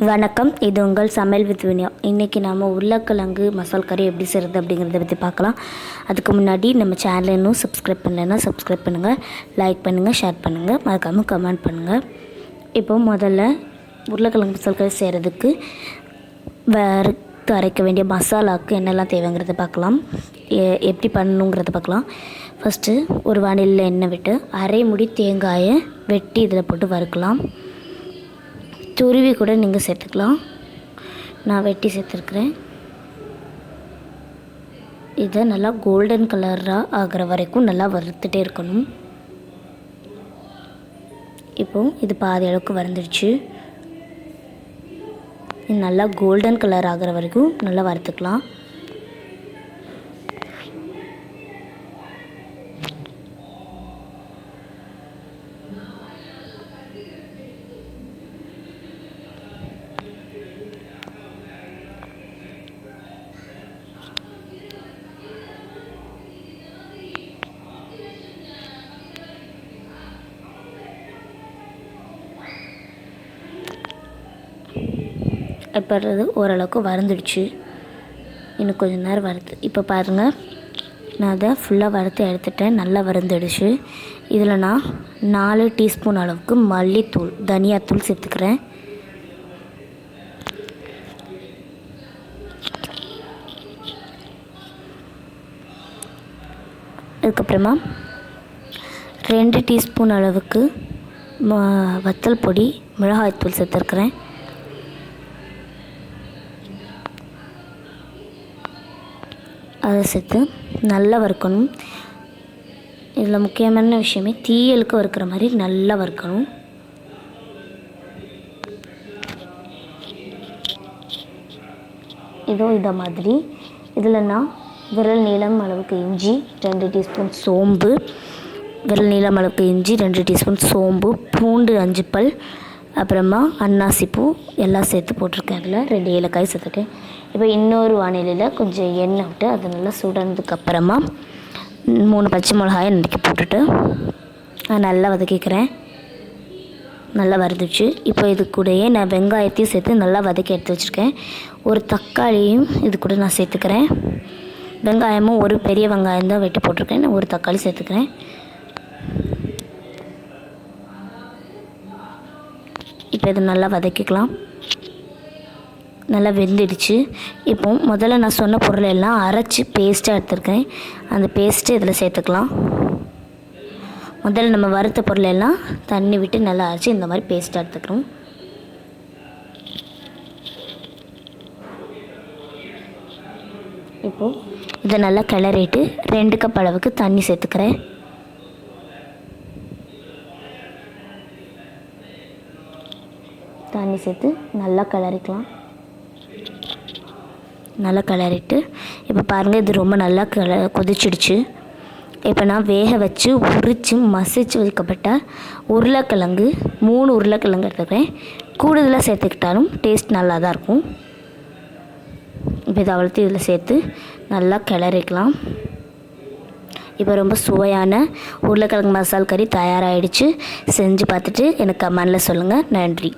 வணக்கம், இது உங்கள் சமையல் வித் வினியா. இன்றைக்கி நாம் உருளைக்கிழங்கு மசால் கறி எப்படி செய்கிறது அப்படிங்கிறத பற்றி பார்க்கலாம். அதுக்கு முன்னாடி நம்ம சேனலை இன்னும் சப்ஸ்கிரைப் பண்ணலைன்னா சப்ஸ்கிரைப் பண்ணுங்கள், லைக் பண்ணுங்கள், ஷேர் பண்ணுங்கள், மறக்காமல் கமெண்ட் பண்ணுங்கள். இப்போ முதல்ல உருளைக்கிழங்கு மசால் கறி செய்கிறதுக்கு வறுத்து அரைக்க வேண்டிய மசாலாவுக்கு என்னெல்லாம் தேவைங்கிறத பார்க்கலாம், எப்படி பண்ணணுங்கிறத பார்க்கலாம். ஃபஸ்ட்டு ஒரு வானிலையில் எண்ணெய் விட்டு அரை முடி தேங்காயை வெட்டி இதில் போட்டு வறுக்கலாம். துருவி கூட நீங்கள் சேர்த்துக்கலாம். நான் வெட்டி சேர்த்துருக்குறேன். இதை நல்லா கோல்டன் கலராக ஆகிற வரைக்கும் நல்லா வறுத்துட்டே இருக்கணும். இப்போது இது பாதி அளவுக்கு வறுந்துடுச்சு. இது நல்லா கோல்டன் கலர் ஆகிற வரைக்கும் நல்லா வறுத்துக்கலாம். இப்போ ஓரளவுக்கு வறுந்துடுச்சு. இன்னும் கொஞ்சம் நேரம் வறுத்து இப்போ பாருங்கள், நான் அதை ஃபுல்லாக வறுத்து எடுத்துட்டேன். நல்லா வறுந்துடுச்சு. இதில் நான் 4 டீஸ்பூன் அளவுக்கு மல்லித்தூள், தனியாத்தூள் சேர்த்துக்கிறேன். அதுக்கப்புறமா 2 டீஸ்பூன் அளவுக்கு வத்தல் பொடி, மிளகாய்த்தூள் சேர்த்துருக்குறேன். அதை சேர்த்து நல்லா வறுக்கணும். இதில் முக்கியமான விஷயமே தீயலுக்கு வறுக்கிற மாதிரி நல்லா வறுக்கணும். இதோ இதை மாதிரி இதில் நான் விரல் நீளம் அளவுக்கு இஞ்சி, 2 டீஸ்பூன் சோம்பு, விரல் நீளம் அளவுக்கு இஞ்சி, 2 டீஸ்பூன் சோம்பு, பூண்டு 5 பல், அப்புறமா அன்னாசிப்பூ எல்லாம் சேர்த்து போட்டிருக்கேன். அதில் 2 ஏலக்காய் சேர்த்துருக்கேன். இப்போ இன்னொரு வானிலையில் கொஞ்சம் எண்ணெய் விட்டு அது நல்லா சுடனதுக்கப்புறமா 3 பச்சை மிளகாயை நறுக்கி போட்டுட்டு நல்லா வதக்கிக்கிறேன். நல்லா வறுத்துச்சு. இப்போ இது கூடயே நான் வெங்காயத்தையும் சேர்த்து நல்லா வதக்கி எடுத்து வச்சுருக்கேன். ஒரு தக்காளியும் இது கூட நான் சேர்த்துக்கிறேன். வெங்காயமும் ஒரு பெரிய வெங்காயம் தான் வெட்டி போட்டிருக்கேன். நான் ஒரு தக்காளி சேர்த்துக்கிறேன். இப்போ இது நல்லா வதக்கிக்கலாம். நல்லா வெந்துடுச்சு. இப்போ முதல்ல நான் சொன்ன பொருள் எல்லாம் அரைச்சி பேஸ்ட்டாக எடுத்துருக்கேன். அந்த பேஸ்ட்டு இதில் சேர்த்துக்கலாம். முதல்ல நம்ம வறுத்த பொருள் எல்லாம் தண்ணி விட்டு நல்லா அரைச்சி இந்த மாதிரி பேஸ்ட்டாக எடுத்துக்கிறோம். இப்போது இதை நல்லா கிளறிட்டு 2 கப் அளவுக்கு தண்ணி சேர்த்துக்கிறேன். தண்ணி சேர்த்து நல்லா கிளறிக்கலாம். நல்லா கிளறிட்டு இப்போ பாருங்கள், இது ரொம்ப நல்லா கொதிச்சிடுச்சு. இப்போ நான் வேக வச்சு உரித்து மசிச்சு வைக்கப்பட்ட உருளைக்கிழங்கு 3 உருளைக்கிழங்கு எடுத்துக்கிறேன். கூடுதலாக சேர்த்துக்கிட்டாலும் டேஸ்ட் நல்லா தான் இருக்கும். இப்போ இதை அவ்வளோத்தையும் இதில் சேர்த்து நல்லா கிளறிக்கலாம். இப்போ ரொம்ப சுவையான உருளைக்கிழங்கு மசால் கறி தயாராகிடுச்சு. செஞ்சு பார்த்துட்டு எனக்கு கமெண்டில் சொல்லுங்கள். நன்றி.